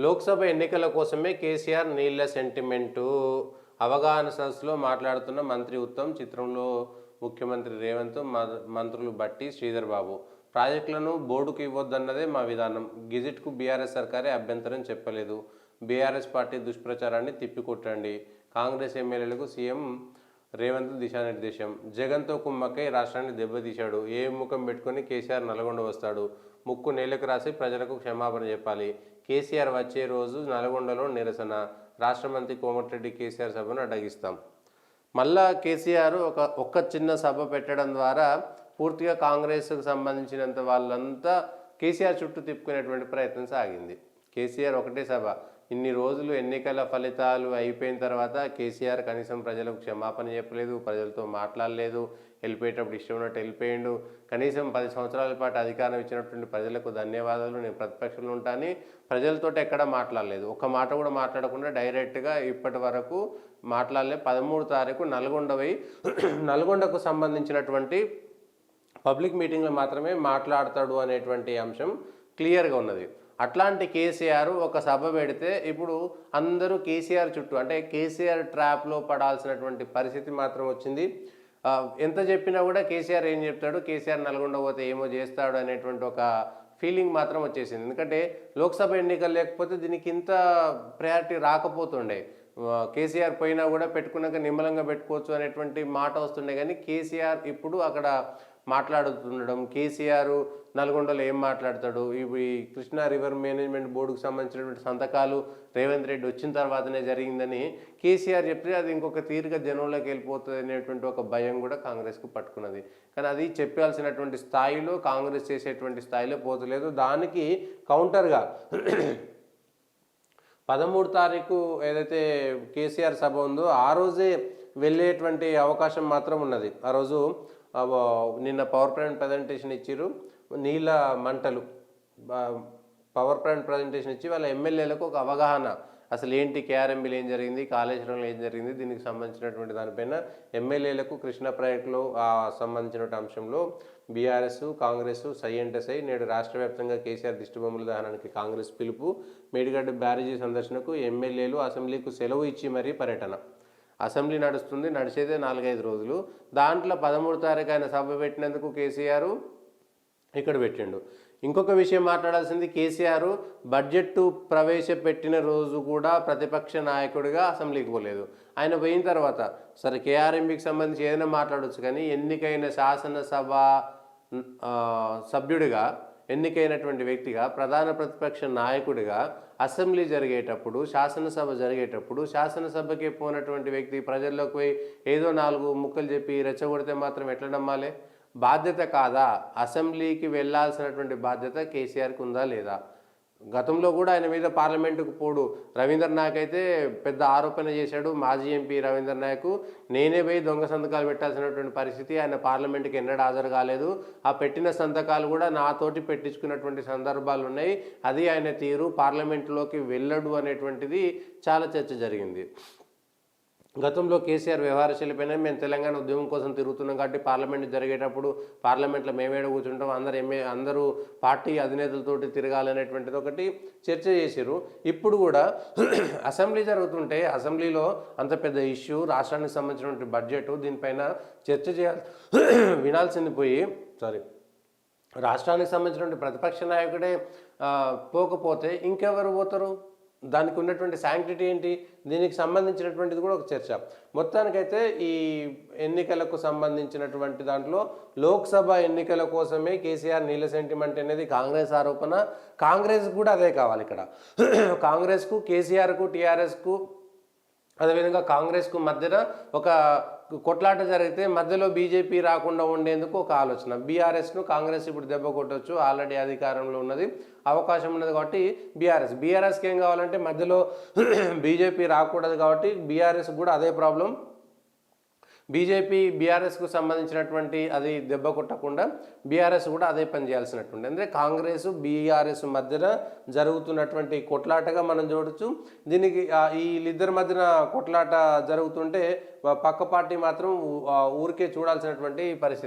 లోక్సభ ఎన్నికల కోసమే కేసీఆర్ నీళ్ల సెంటిమెంటు. అవగాహన సదస్సులో మాట్లాడుతున్న మంత్రి ఉత్తమ్, చిత్రంలో ముఖ్యమంత్రి రేవంత్, మంత్రులు బట్టి, శ్రీధర్ బాబు. ప్రాజెక్టులను బోర్డుకు ఇవ్వొద్దన్నదే మా విధానం. గెజిట్కు బీఆర్ఎస్ సర్కారే అభ్యంతరం చెప్పలేదు. బీఆర్ఎస్ పార్టీ దుష్ప్రచారాన్ని తిప్పికొట్టండి. కాంగ్రెస్ ఎమ్మెల్యేలకు సీఎం రేవంత్ దిశానిర్దేశం. జగన్తో కుమ్మక్కై రాష్ట్రాన్ని దెబ్బతీశాడు. ఏ ముఖం పెట్టుకుని కేసీఆర్ నల్గొండ వస్తాడు? ముక్కు నేలకు రాసి ప్రజలకు క్షమాపణ చెప్పాలి. కేసీఆర్ వచ్చే రోజు నల్గొండలో నిరసన. రాష్ట్ర మంత్రి కోమటిరెడ్డి కేసీఆర్ సభను అడ్డగిస్తాం. మళ్ళా కేసీఆర్ ఒక్క చిన్న సభ పెట్టడం ద్వారా పూర్తిగా కాంగ్రెస్కు సంబంధించినంత వాళ్ళంతా కేసీఆర్ చుట్టూ తిప్పుకునేటువంటి ప్రయత్నం సాగింది. కేసీఆర్ ఒకటే సభ. ఇన్ని రోజులు ఎన్నికల ఫలితాలు అయిపోయిన తర్వాత కేసీఆర్ కనీసం ప్రజలకు క్షమాపణ చెప్పలేదు, ప్రజలతో మాట్లాడలేదు, వెళ్ళిపోయేటప్పుడు ఇష్టం ఉన్నట్టు వెళ్ళిపోయిండు. కనీసం 10 సంవత్సరాల పాటు అధికారం ఇచ్చినటువంటి ప్రజలకు ధన్యవాదాలు, నేను ప్రతిపక్షంలో ఉంటాను, ప్రజలతో ఎక్కడా మాట్లాడలేదు. ఒక్క మాట కూడా మాట్లాడకుండా డైరెక్ట్గా ఇప్పటి వరకు మాట్లాడలే. 13వ తారీఖు నల్గొండకు సంబంధించినటువంటి పబ్లిక్ మీటింగ్లో మాత్రమే మాట్లాడతాడు అనేటువంటి అంశం క్లియర్గా ఉన్నది. అట్లాంటి కేసీఆర్ ఒక సభ పెడితే ఇప్పుడు అందరూ కేసీఆర్ చుట్టూ, అంటే కేసీఆర్ ట్రాప్లో పడాల్సినటువంటి పరిస్థితి మాత్రం వచ్చింది. ఎంత చెప్పినా కూడా కేసీఆర్ ఏం చెప్తాడు, కేసీఆర్ నల్గొండ పోతే ఏమో చేస్తాడు అనేటువంటి ఒక ఫీలింగ్ మాత్రం వచ్చేసింది. ఎందుకంటే లోక్సభ ఎన్నికలు లేకపోతే దీనికి ఇంత ప్రయారిటీ రాకపోతుండే. కేసీఆర్ పోయినా కూడా పెట్టుకున్నాక నిమ్మలంగా పెట్టుకోవచ్చు అనేటువంటి మాట వస్తుండే. కానీ కేసీఆర్ ఇప్పుడు అక్కడ మాట్లాడుతుండడం, కేసీఆర్ నల్గొండలో ఏం మాట్లాడతాడు, ఇవి కృష్ణా రివర్ మేనేజ్మెంట్ బోర్డుకు సంబంధించినటువంటి సంతకాలు రేవంత్ రెడ్డి వచ్చిన తర్వాతనే జరిగిందని కేసీఆర్ చెప్తే అది ఇంకొక తీరుగా జనంలోకి వెళ్ళిపోతుంది అనేటువంటి ఒక భయం కూడా కాంగ్రెస్కు పట్టుకున్నది. కానీ అది చెప్పాల్సినటువంటి స్థాయిలో కాంగ్రెస్ చేసేటువంటి స్థాయిలో పోతలేదు. దానికి కౌంటర్గా 13వ తారీఖు ఏదైతే కేసీఆర్ సభ ఉందో ఆ రోజే వెళ్ళేటువంటి అవకాశం మాత్రం ఉన్నది. ఆ రోజు నిన్న పవర్ పాయింట్ ప్రజెంటేషన్ ఇచ్చిర్రు. నీళ్ళ మంటలు పవర్ పాయింట్ ప్రజెంటేషన్ ఇచ్చి వాళ్ళ ఎమ్మెల్యేలకు ఒక అవగాహన, అసలు ఏంటి కేఆర్ఎంబీలో ఏం జరిగింది, కాళేశ్వరంలో ఏం జరిగింది, దీనికి సంబంధించినటువంటి దానిపైన ఎమ్మెల్యేలకు కృష్ణా ప్రాజెక్టులో సంబంధించిన అంశంలో బీఆర్ఎస్, కాంగ్రెస్ సై అంటే సై. నేడు రాష్ట్ర వ్యాప్తంగా కేసీఆర్ దిష్టిబొమ్మల దహనానికి కాంగ్రెస్ పిలుపు. మేడిగడ్డ బ్యారేజీ సందర్శనకు ఎమ్మెల్యేలు, అసెంబ్లీకు సెలవు ఇచ్చి మరీ పర్యటన. అసెంబ్లీ నడుస్తుంది, నడిచేదే 4-5 రోజులు. దాంట్లో 13వ తారీఖు ఆయన సభ పెట్టినందుకు కేసీఆర్ ఇక్కడ పెట్టిండు. ఇంకొక విషయం మాట్లాడాల్సింది, కేసీఆర్ బడ్జెట్ ప్రవేశపెట్టిన రోజు కూడా ప్రతిపక్ష నాయకుడిగా అసెంబ్లీకి పోలేదు. ఆయన పోయిన తర్వాత సరే కేఆర్ఎంబీకి సంబంధించి ఏదైనా మాట్లాడవచ్చు, కానీ ఎన్నికైన శాసనసభ సభ్యుడిగా, ఎన్నికైనటువంటి వ్యక్తిగా, ప్రధాన ప్రతిపక్ష నాయకుడిగా అసెంబ్లీ జరిగేటప్పుడు, శాసనసభ జరిగేటప్పుడు శాసనసభకి పోనటువంటి వ్యక్తి ప్రజల్లోకి పోయి ఏదో 4 ముక్కలు చెప్పి రెచ్చగొడితే మాత్రం ఎట్లా నమ్మాలి? బాధ్యత కాదా? అసెంబ్లీకి వెళ్ళాల్సినటువంటి బాధ్యత కేసీఆర్కి ఉందా లేదా? గతంలో కూడా ఆయన మీద పార్లమెంటుకు పోడు రవీంద్ర నాయక్ అయితే పెద్ద ఆరోపణ చేశాడు. మాజీ ఎంపీ రవీంద్ర నాయక్ నేనే పోయి దొంగ సంతకాలు పెట్టాల్సినటువంటి పరిస్థితి, ఆయన పార్లమెంటుకి ఎన్నడూ హాజరు కాలేదు, ఆ పెట్టిన సంతకాలు కూడా నాతోటి పెట్టించుకున్నటువంటి సందర్భాలు ఉన్నాయి, అది ఆయన తీరు, పార్లమెంటులోకి వెళ్ళడు అనేటువంటిది చాలా చర్చ జరిగింది. గతంలో కేసీఆర్ వ్యవహారశైలిపైన మేము తెలంగాణ ఉద్యమం కోసం తిరుగుతున్నాం కాబట్టి పార్లమెంట్ జరిగేటప్పుడు పార్లమెంట్లో మేమేడ కూర్చుంటాం, అందరూ పార్టీ అధినేతలతోటి తిరగాలనేటువంటిది ఒకటి చర్చ చేశారు. ఇప్పుడు కూడా అసెంబ్లీ జరుగుతుంటే అసెంబ్లీలో అంత పెద్ద ఇష్యూ, రాష్ట్రానికి సంబంధించినటువంటి బడ్జెట్, దీనిపైన చర్చ చేయాలి వినాల్సింది పోయి రాష్ట్రానికి సంబంధించినటువంటి ప్రతిపక్ష నాయకుడే పోకపోతే ఇంకెవరు పోతారు? దానికి ఉన్నటువంటి శాంక్టిటీ ఏంటి? దీనికి సంబంధించినటువంటిది కూడా ఒక చర్చ. మొత్తానికైతే ఈ ఎన్నికలకు సంబంధించినటువంటి దాంట్లో లోక్సభ ఎన్నికల కోసమే కేసీఆర్ నీళ్ళ సెంటిమెంట్ అనేది కాంగ్రెస్ ఆరోపణ. కాంగ్రెస్ కూడా అదే కావాలి. ఇక్కడ కాంగ్రెస్కు, కేసీఆర్కు, టీఆర్ఎస్కు, అదేవిధంగా కాంగ్రెస్కు మధ్యన ఒక కొట్లాట జరిగితే మధ్యలో బీజేపీ రాకుండా ఉండేందుకు ఒక ఆలోచన. బీఆర్ఎస్ను కాంగ్రెస్ ఇప్పుడు దెబ్బ కొట్టవచ్చు, ఆల్రెడీ అధికారంలో ఉన్నది, అవకాశం ఉన్నది కాబట్టి బీఆర్ఎస్కి ఏం కావాలంటే మధ్యలో బీజేపీ రాకూడదు కాబట్టి బీఆర్ఎస్ కూడా అదే ప్రాబ్లం. బీఆర్ఎస్కు సంబంధించినటువంటి అది దెబ్బ కొట్టకుండా బీఆర్ఎస్ కూడా అదే పని చేయాల్సినటువంటి, అంటే కాంగ్రెస్ బీఆర్ఎస్ మధ్యన జరుగుతున్నటువంటి కొట్లాటగా మనం చూడొచ్చు. దీనికి వీళ్ళిద్దరి మధ్యన కొట్లాట జరుగుతుంటే పక్క పార్టీ మాత్రం ఊరికే చూడాల్సినటువంటి పరిస్థితి.